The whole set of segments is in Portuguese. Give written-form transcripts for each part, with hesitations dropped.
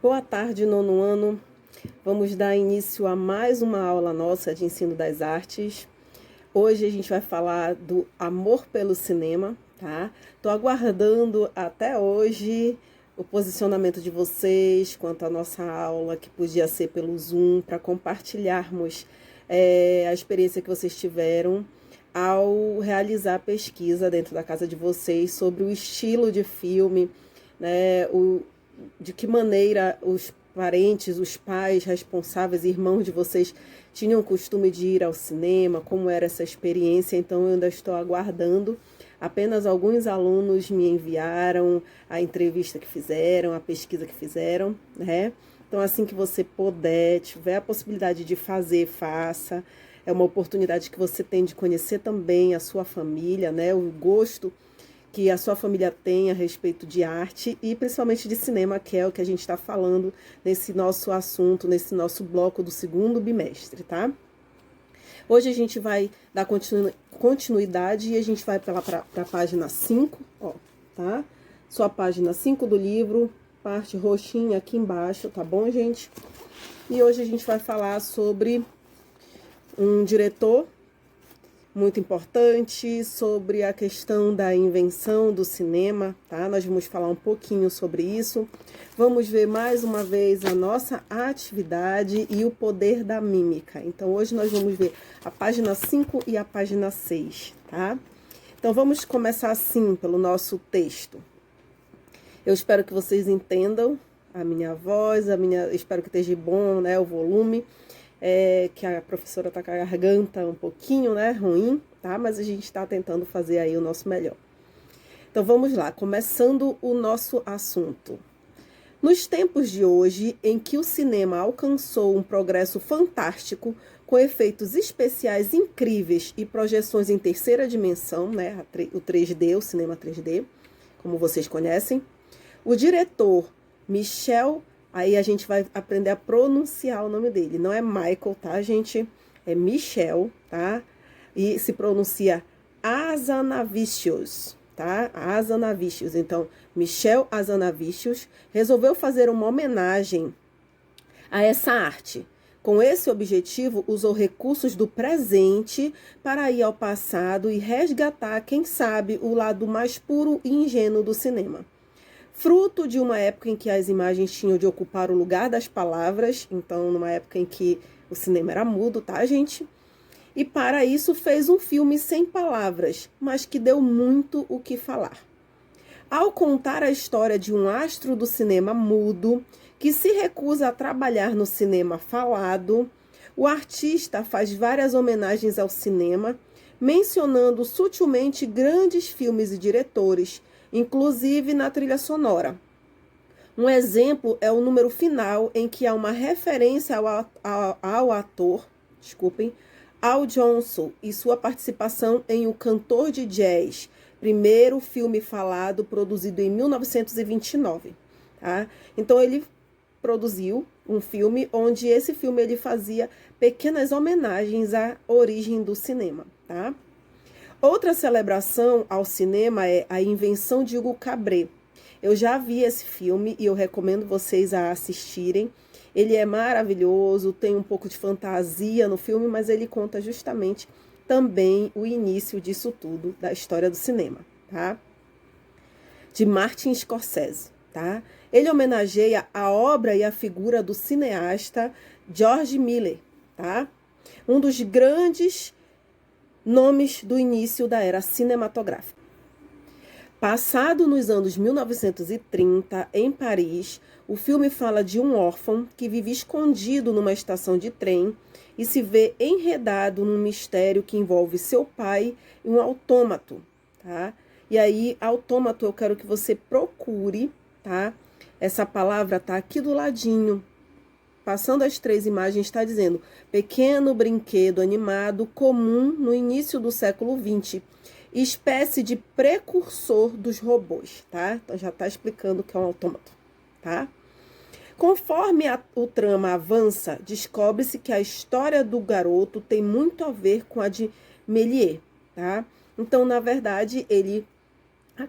Boa tarde, nono ano. Vamos dar início a mais uma aula nossa de ensino das artes. Hoje a gente vai falar do amor pelo cinema, tá? Tô aguardando até hoje o posicionamento de vocês quanto à nossa aula, que podia ser pelo Zoom, para compartilharmos a experiência que vocês tiveram ao realizar a pesquisa dentro da casa de vocês sobre o estilo de filme, né? De que maneira os parentes, os pais responsáveis, irmãos de vocês tinham o costume de ir ao cinema, como era essa experiência. Então eu ainda estou aguardando. Apenas alguns alunos me enviaram a entrevista que fizeram, a pesquisa que fizeram, né? Então assim que você puder, tiver a possibilidade de fazer, faça. É uma oportunidade que você tem de conhecer também a sua família, né? O gosto que a sua família tem a respeito de arte e principalmente de cinema, que é o que a gente está falando nesse nosso assunto, nesse nosso bloco do segundo bimestre, tá? Hoje a gente vai dar continuidade e a gente vai para a página 5, ó, tá? Sua página 5 do livro, parte roxinha aqui embaixo, tá bom, gente? E hoje a gente vai falar sobre um diretor muito importante, sobre a questão da invenção do cinema, tá? Nós vamos falar um pouquinho sobre isso. Vamos ver mais uma vez a nossa atividade e o poder da mímica. Então, hoje nós vamos ver a página 5 e a página 6, tá? Então, vamos começar assim, pelo nosso texto. Eu espero que vocês entendam a minha voz, espero que esteja bom, né, o volume. Que a professora tá com a garganta um pouquinho, né, ruim, tá? Mas a gente tá tentando fazer aí o nosso melhor. Então vamos lá, começando o nosso assunto. Nos tempos de hoje, em que o cinema alcançou um progresso fantástico, com efeitos especiais incríveis e projeções em terceira dimensão, né, o 3D, o cinema 3D, como vocês conhecem, o diretor Michel. Aí a gente vai aprender a pronunciar o nome dele. Não é Michael, tá, gente? É Michel, tá? E se pronuncia Hazanavicius, tá? Hazanavicius. Então, Michel Hazanavicius resolveu fazer uma homenagem a essa arte. Com esse objetivo, usou recursos do presente para ir ao passado e resgatar, quem sabe, o lado mais puro e ingênuo do cinema. Fruto de uma época em que as imagens tinham de ocupar o lugar das palavras, então numa época em que o cinema era mudo, tá, gente? E para isso fez um filme sem palavras, mas que deu muito o que falar. Ao contar a história de um astro do cinema mudo, que se recusa a trabalhar no cinema falado, o artista faz várias homenagens ao cinema, mencionando sutilmente grandes filmes e diretores, inclusive na trilha sonora. Um exemplo é o número final, em que há uma referência ao ator, Al Jolson, e sua participação em O Cantor de Jazz, primeiro filme falado produzido em 1929. Tá? Então ele produziu um filme onde esse filme ele fazia pequenas homenagens à origem do cinema, tá? Outra celebração ao cinema é A Invenção de Hugo Cabret. Eu já vi esse filme e eu recomendo vocês a assistirem. Ele é maravilhoso, tem um pouco de fantasia no filme, mas ele conta justamente também o início disso tudo, da história do cinema, tá? De Martin Scorsese, tá? Ele homenageia a obra e a figura do cineasta George Miller, tá? Um dos grandes nomes do início da era cinematográfica. Passado nos anos 1930, em Paris, o filme fala de um órfão que vive escondido numa estação de trem e se vê enredado num mistério que envolve seu pai e um autômato, tá? E aí, autômato, eu quero que você procure, tá? Essa palavra tá aqui do ladinho. Passando as 3 imagens, está dizendo pequeno brinquedo animado comum no início do século XX, espécie de precursor dos robôs, tá? Então já está explicando o que é um autômato, tá? Conforme o trama avança, descobre-se que a história do garoto tem muito a ver com a de Méliès, tá? Então, na verdade, ele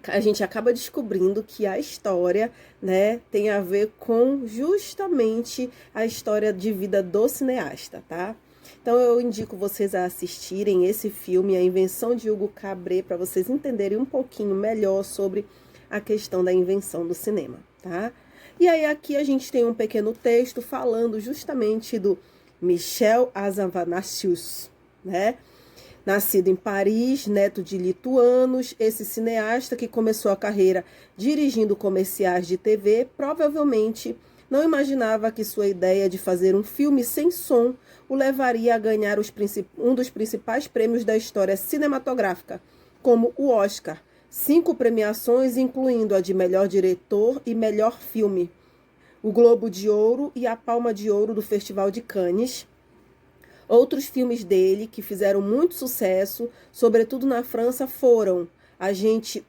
a gente acaba descobrindo que a história, né, tem a ver com justamente a história de vida do cineasta, tá? Então eu indico vocês a assistirem esse filme, A Invenção de Hugo Cabret, para vocês entenderem um pouquinho melhor sobre a questão da invenção do cinema, tá? E aí aqui a gente tem um pequeno texto falando justamente do Michel Hazanavicius, né? Nascido em Paris, neto de lituanos, esse cineasta que começou a carreira dirigindo comerciais de TV, provavelmente não imaginava que sua ideia de fazer um filme sem som o levaria a ganhar um dos principais prêmios da história cinematográfica, como o Oscar, 5 premiações, incluindo a de melhor diretor e melhor filme, o Globo de Ouro e a Palma de Ouro do Festival de Cannes. Outros filmes dele que fizeram muito sucesso, sobretudo na França, foram Agente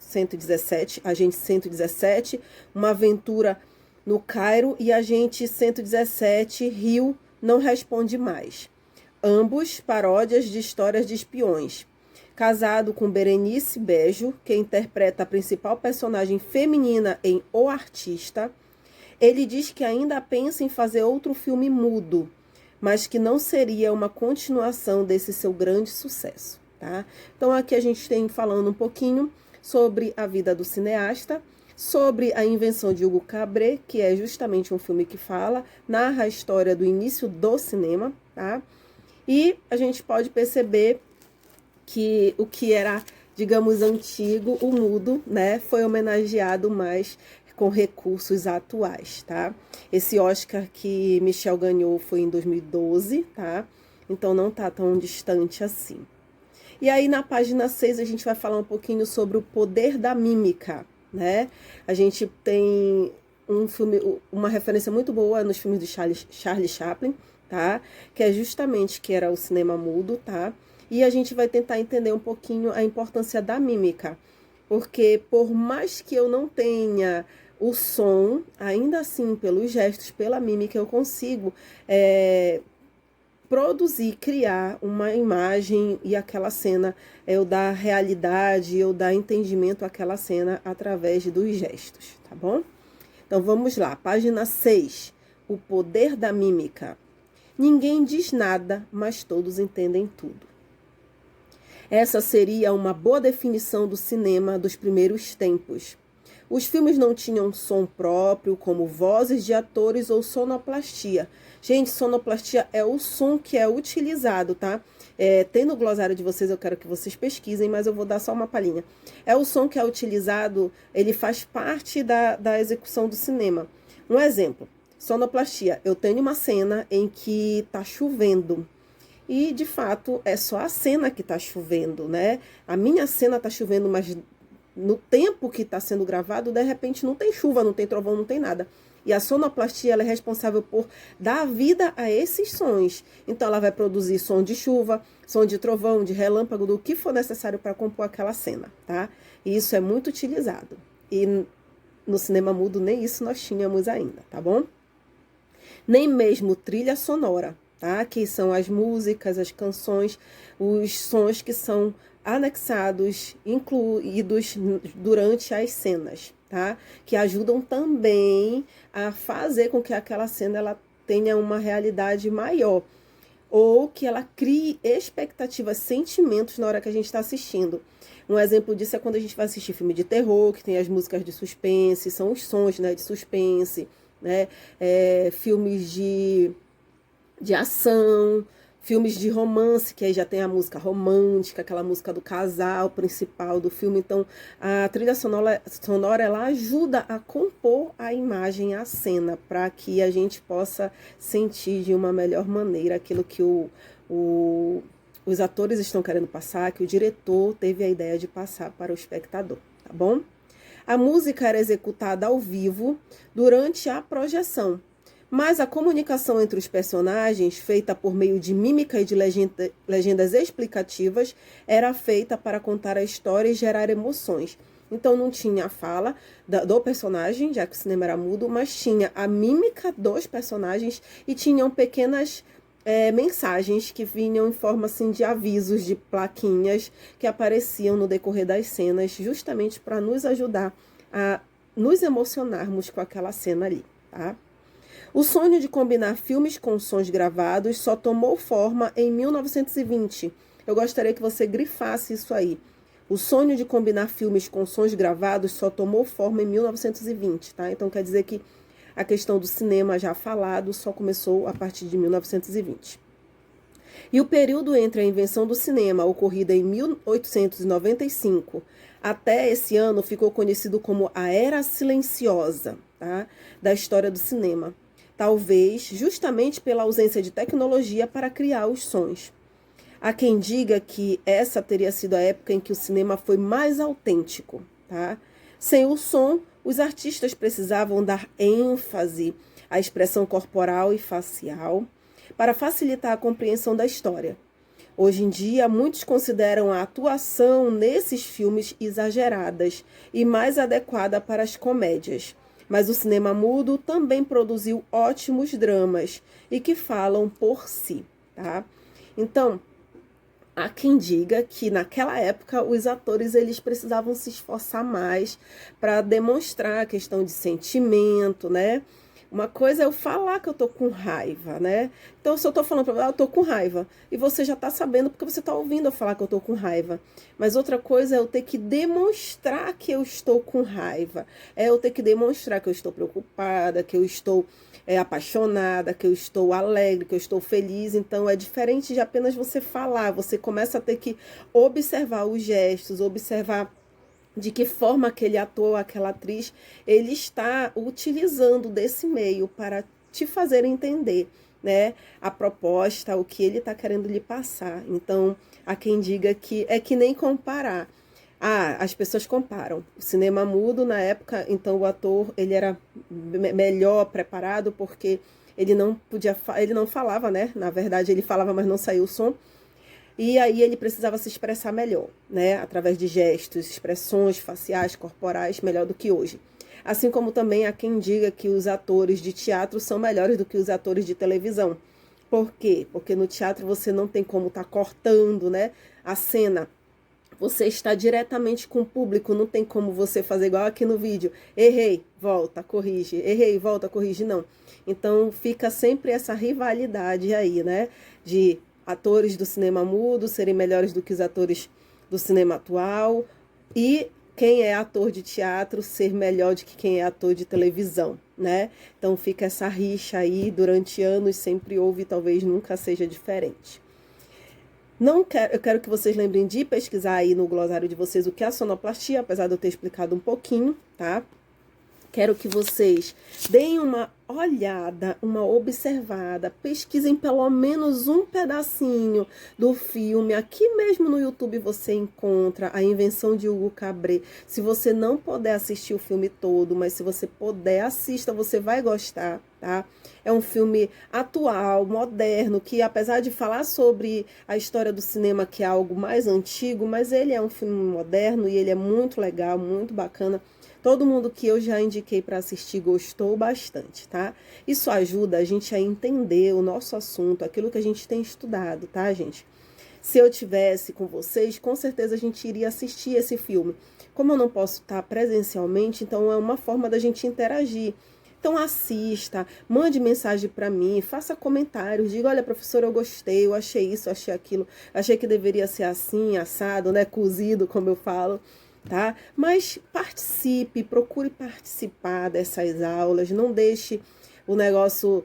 117, Agente 117, Uma Aventura no Cairo e Agente 117, Rio Não Responde Mais. Ambos paródias de histórias de espiões. Casado com Berenice Bejo, que interpreta a principal personagem feminina em O Artista, ele diz que ainda pensa em fazer outro filme mudo, mas que não seria uma continuação desse seu grande sucesso, tá? Então aqui a gente tem falando um pouquinho sobre a vida do cineasta, sobre a invenção de Hugo Cabret, que é justamente um filme que narra a história do início do cinema, tá? E a gente pode perceber que o que era, digamos, antigo, o mudo, né, foi homenageado mais com recursos atuais, tá? Esse Oscar que Michel ganhou foi em 2012, tá? Então não tá tão distante assim. E aí na página 6 a gente vai falar um pouquinho sobre o poder da mímica, né? A gente tem um filme, uma referência muito boa nos filmes de Charlie Chaplin, tá? Que é justamente que era o cinema mudo, tá? E a gente vai tentar entender um pouquinho a importância da mímica, porque por mais que eu não tenha o som, ainda assim, pelos gestos, pela mímica, eu consigo produzir, criar uma imagem e aquela cena, eu dar realidade, eu dar entendimento àquela cena através dos gestos, tá bom? Então vamos lá, página 6, o poder da mímica. Ninguém diz nada, mas todos entendem tudo. Essa seria uma boa definição do cinema dos primeiros tempos. Os filmes não tinham som próprio, como vozes de atores ou sonoplastia. Gente, sonoplastia é o som que é utilizado, tá? Tem no glossário de vocês, eu quero que vocês pesquisem, mas eu vou dar só uma palhinha. É o som que é utilizado, ele faz parte da execução do cinema. Um exemplo, sonoplastia. Eu tenho uma cena em que tá chovendo. E, de fato, é só a cena que tá chovendo, né? A minha cena tá chovendo, mas no tempo que está sendo gravado, de repente não tem chuva, não tem trovão, não tem nada. E a sonoplastia ela é responsável por dar vida a esses sons. Então ela vai produzir som de chuva, som de trovão, de relâmpago, do que for necessário para compor aquela cena, tá? E isso é muito utilizado. E no cinema mudo nem isso nós tínhamos ainda, tá bom? Nem mesmo trilha sonora, tá? Que são as músicas, as canções, os sons que são anexados, incluídos durante as cenas, tá? Que ajudam também a fazer com que aquela cena ela tenha uma realidade maior, ou que ela crie expectativas, sentimentos na hora que a gente está assistindo. Um exemplo disso é quando a gente vai assistir filme de terror, que tem as músicas de suspense, são os sons, né, de suspense, né? Filmes de ação, filmes de romance, que aí já tem a música romântica, aquela música do casal principal do filme. Então, a trilha sonora ela ajuda a compor a imagem, a cena, para que a gente possa sentir de uma melhor maneira aquilo que os atores estão querendo passar, que o diretor teve a ideia de passar para o espectador, tá bom? A música era executada ao vivo durante a projeção, mas a comunicação entre os personagens, feita por meio de mímica e de legendas explicativas, era feita para contar a história e gerar emoções. Então não tinha a fala do personagem, já que o cinema era mudo, mas tinha a mímica dos personagens e tinham pequenas mensagens que vinham em forma assim de avisos, de plaquinhas que apareciam no decorrer das cenas, justamente para nos ajudar a nos emocionarmos com aquela cena ali, tá? O sonho de combinar filmes com sons gravados só tomou forma em 1920. Eu gostaria que você grifasse isso aí. O sonho de combinar filmes com sons gravados só tomou forma em 1920, tá? Então quer dizer que a questão do cinema já falado só começou a partir de 1920. E o período entre a invenção do cinema, ocorrida em 1895, até esse ano ficou conhecido como a Era Silenciosa, tá? Da história do cinema. Talvez justamente pela ausência de tecnologia para criar os sons. Há quem diga que essa teria sido a época em que o cinema foi mais autêntico, tá? Sem o som, os artistas precisavam dar ênfase à expressão corporal e facial para facilitar a compreensão da história. Hoje em dia, muitos consideram a atuação nesses filmes exageradas e mais adequada para as comédias. Mas o cinema mudo também produziu ótimos dramas e que falam por si, tá? Então, há quem diga que naquela época os atores eles precisavam se esforçar mais para demonstrar a questão de sentimento, né? Uma coisa é eu falar que eu tô com raiva, né? Então, se eu tô falando pra você, eu tô com raiva, e você já tá sabendo porque você tá ouvindo eu falar que eu tô com raiva. Mas outra coisa é eu ter que demonstrar que eu estou com raiva. É eu ter que demonstrar que eu estou preocupada, que eu estou apaixonada, que eu estou alegre, que eu estou feliz. Então, é diferente de apenas você falar. Você começa a ter que observar os gestos, observar de que forma aquele ator, aquela atriz, ele está utilizando desse meio para te fazer entender, né, a proposta, o que ele está querendo lhe passar. Então, há quem diga que é que nem comparar. As pessoas comparam. O cinema mudo, na época, então o ator, ele era melhor preparado porque ele não falava, né? Na verdade, ele falava, mas não saiu o som. E aí ele precisava se expressar melhor, né? Através de gestos, expressões faciais, corporais, melhor do que hoje. Assim como também há quem diga que os atores de teatro são melhores do que os atores de televisão. Por quê? Porque no teatro você não tem como estar cortando, né, a cena. Você está diretamente com o público, não tem como você fazer igual aqui no vídeo. Errei, volta, corrige. Errei, volta, corrige, não. Então fica sempre essa rivalidade aí, né? De atores do cinema mudo serem melhores do que os atores do cinema atual. E quem é ator de teatro ser melhor do que quem é ator de televisão, né? Então fica essa rixa aí, durante anos sempre houve, talvez nunca seja diferente. Eu quero que vocês lembrem de pesquisar aí no glossário de vocês o que é a sonoplastia, apesar de eu ter explicado um pouquinho, tá? Quero que vocês deem uma olhada, uma observada, pesquisem pelo menos um pedacinho do filme. Aqui mesmo no YouTube você encontra A Invenção de Hugo Cabret. Se você não puder assistir o filme todo, mas se você puder, assista, você vai gostar, tá? É um filme atual, moderno, que apesar de falar sobre a história do cinema, que é algo mais antigo, mas ele é um filme moderno e ele é muito legal, muito bacana. Todo mundo que eu já indiquei para assistir gostou bastante, tá? Isso ajuda a gente a entender o nosso assunto, aquilo que a gente tem estudado, tá, gente? Se eu tivesse com vocês, com certeza a gente iria assistir esse filme. Como eu não posso estar presencialmente, então é uma forma da gente interagir. Então assista, mande mensagem para mim, faça comentários, diga, olha, professora, eu gostei, eu achei isso, eu achei aquilo, achei que deveria ser assim, assado, né, cozido, como eu falo. Tá? Mas participe, procure participar dessas aulas, não deixe o negócio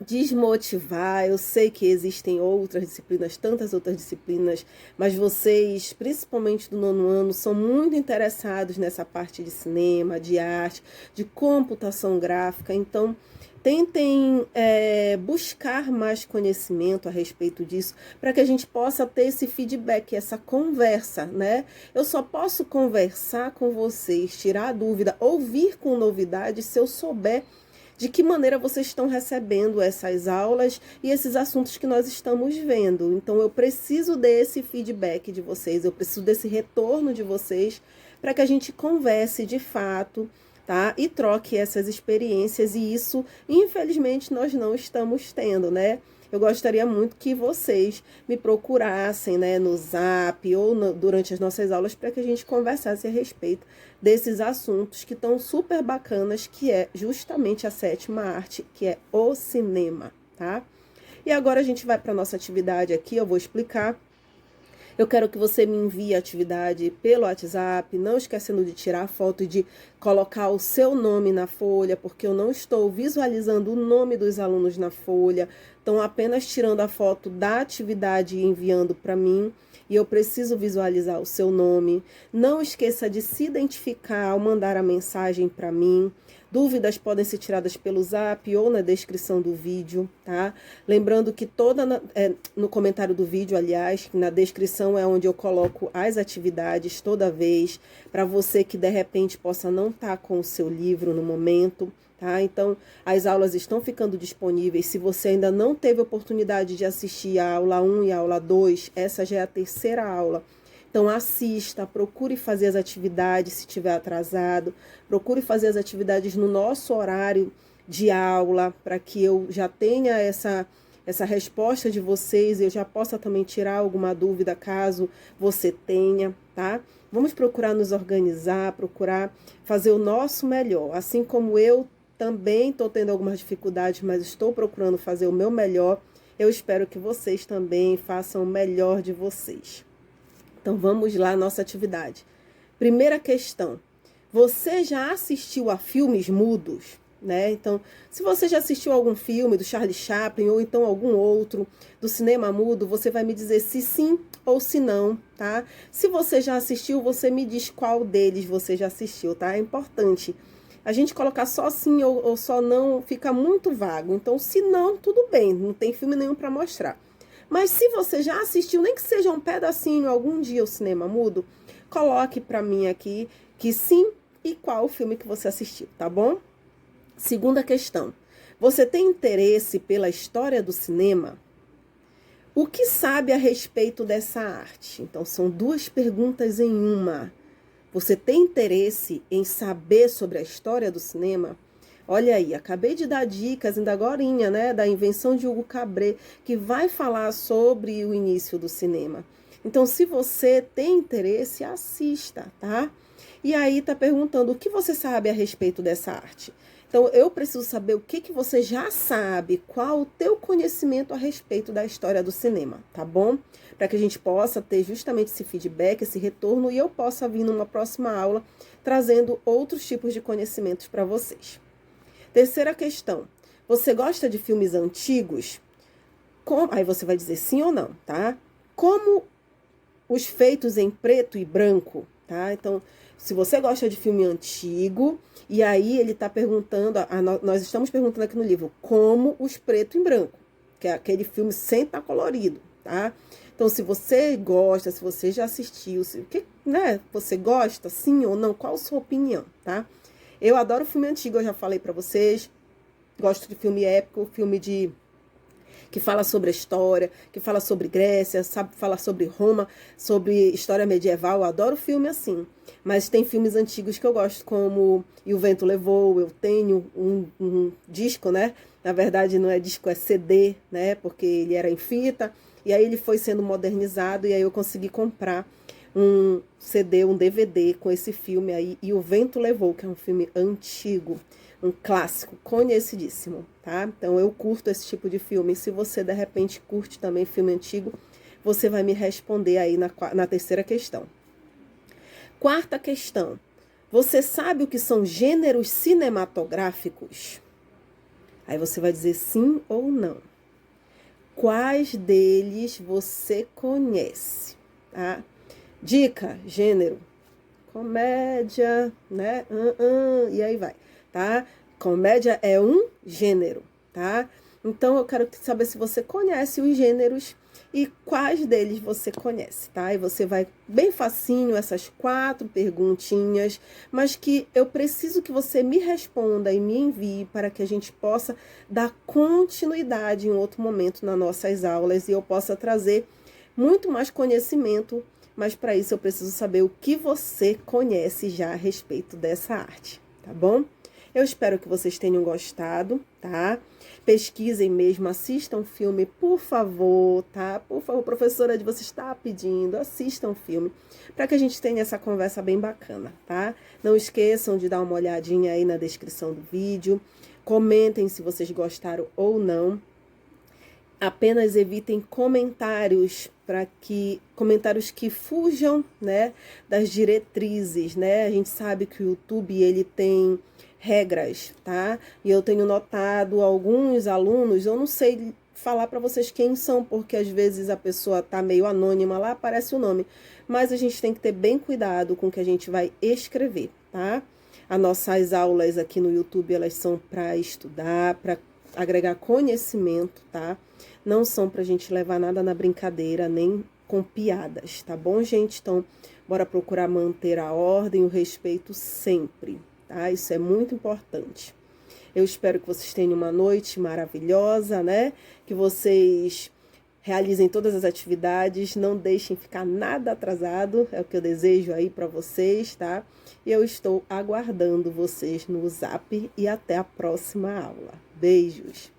desmotivar. Eu sei que existem outras disciplinas, tantas outras disciplinas, mas vocês, principalmente do 9º ano, são muito interessados nessa parte de cinema, de arte, de computação gráfica, então tentem buscar mais conhecimento a respeito disso, para que a gente possa ter esse feedback, essa conversa, né? Eu só posso conversar com vocês, tirar a dúvida, ouvir com novidades, se eu souber de que maneira vocês estão recebendo essas aulas e esses assuntos que nós estamos vendo. Então, eu preciso desse feedback de vocês, eu preciso desse retorno de vocês, para que a gente converse de fato, tá? E troque essas experiências, e isso, infelizmente, nós não estamos tendo, né? Eu gostaria muito que vocês me procurassem, né, no Zap ou durante as nossas aulas para que a gente conversasse a respeito desses assuntos que estão super bacanas, que é justamente a sétima arte, que é o cinema, tá? E agora a gente vai para a nossa atividade aqui, eu vou explicar. Eu quero que você me envie a atividade pelo WhatsApp, não esquecendo de tirar a foto e de colocar o seu nome na folha, porque eu não estou visualizando o nome dos alunos na folha, estão apenas tirando a foto da atividade e enviando para mim, e eu preciso visualizar o seu nome. Não esqueça de se identificar ao mandar a mensagem para mim. Dúvidas podem ser tiradas pelo Zap ou na descrição do vídeo, tá? Lembrando que no comentário do vídeo, aliás, na descrição é onde eu coloco as atividades toda vez, para você que de repente possa não estar com o seu livro no momento, tá? Então, as aulas estão ficando disponíveis. Se você ainda não teve oportunidade de assistir a aula 1 e a aula 2, essa já é a terceira aula. Então, assista, procure fazer as atividades se estiver atrasado, procure fazer as atividades no nosso horário de aula, para que eu já tenha essa resposta de vocês e eu já possa também tirar alguma dúvida caso você tenha, tá? Vamos procurar nos organizar, procurar fazer o nosso melhor. Assim como eu também estou tendo algumas dificuldades, mas estou procurando fazer o meu melhor, eu espero que vocês também façam o melhor de vocês. Então, vamos lá, nossa atividade. Primeira questão. Você já assistiu a filmes mudos? Né? Então, se você já assistiu algum filme do Charlie Chaplin ou então algum outro do cinema mudo, você vai me dizer se sim ou se não, tá? Se você já assistiu, você me diz qual deles você já assistiu, tá? É importante. A gente colocar só sim ou só não fica muito vago. Então, se não, tudo bem, não tem filme nenhum para mostrar. Mas se você já assistiu, nem que seja um pedacinho algum dia o cinema mudo, coloque para mim aqui que sim e qual o filme que você assistiu, tá bom? Segunda questão. Você tem interesse pela história do cinema? O que sabe a respeito dessa arte? Então, são duas perguntas em uma. Você tem interesse em saber sobre a história do cinema? Olha aí, acabei de dar dicas ainda agorinha, né, da invenção de Hugo Cabret, que vai falar sobre o início do cinema. Então, se você tem interesse, assista, tá? E aí tá perguntando o que você sabe a respeito dessa arte. Então, eu preciso saber o que você já sabe, qual o teu conhecimento a respeito da história do cinema, tá bom? Para que a gente possa ter justamente esse feedback, esse retorno, e eu possa vir numa próxima aula trazendo outros tipos de conhecimentos para vocês. Terceira questão. Você gosta de filmes antigos? Aí você vai dizer sim ou não, tá? Como os feitos em preto e branco, tá? Então, se você gosta de filme antigo, e aí ele está perguntando, nós estamos perguntando aqui no livro, como os preto e branco, que é aquele filme sem estar colorido, tá? Então, se você gosta, se você já assistiu, né? Você gosta, sim ou não? Qual a sua opinião, tá? Eu adoro filme antigo, eu já falei pra vocês. Gosto de filme épico, que fala sobre a história, que fala sobre Grécia, fala sobre Roma, sobre história medieval. Eu adoro filme assim. Mas tem filmes antigos que eu gosto, como E o Vento Levou. Eu tenho um disco, né? Na verdade, não é disco, é CD, né? Porque ele era em fita. E aí ele foi sendo modernizado e aí eu consegui comprar um CD, um DVD com esse filme aí, E o Vento Levou, que é um filme antigo, um clássico, conhecidíssimo, tá? Então eu curto esse tipo de filme. Se você de repente curte também filme antigo, você vai me responder aí na terceira questão. Quarta questão. Você sabe o que são gêneros cinematográficos? Aí você vai dizer sim ou não. Quais deles você conhece, tá? Dica, gênero, comédia, né? E aí vai, tá? Comédia é um gênero, tá? Então, eu quero saber se você conhece os gêneros e quais deles você conhece, tá? E você vai bem facinho essas 4 perguntinhas, mas que eu preciso que você me responda e me envie para que a gente possa dar continuidade em outro momento nas nossas aulas e eu possa trazer muito mais conhecimento. Mas para isso eu preciso saber o que você conhece já a respeito dessa arte, tá tá bom? Eu espero que vocês tenham gostado, tá? Pesquisem mesmo, assistam o filme, por favor, tá? Por favor, professora, de você está pedindo, assistam o filme, para que a gente tenha essa conversa bem bacana, tá? Não esqueçam de dar uma olhadinha aí na descrição do vídeo, comentem se vocês gostaram ou não. Apenas evitem comentários comentários que fujam, né, das diretrizes, né? A gente sabe que o YouTube ele tem regras, tá? E eu tenho notado alguns alunos, eu não sei falar para vocês quem são, porque às vezes a pessoa tá meio anônima lá, aparece o nome, mas a gente tem que ter bem cuidado com o que a gente vai escrever, tá? As nossas aulas aqui no YouTube, elas são para estudar, para agregar conhecimento, tá? Não são pra gente levar nada na brincadeira, nem com piadas, tá bom, gente? Então, bora procurar manter a ordem, o respeito sempre, tá? Isso é muito importante. Eu espero que vocês tenham uma noite maravilhosa, né? Que vocês realizem todas as atividades, não deixem ficar nada atrasado, é o que eu desejo aí pra vocês, tá? E eu estou aguardando vocês no Zap e até a próxima aula. Beijos!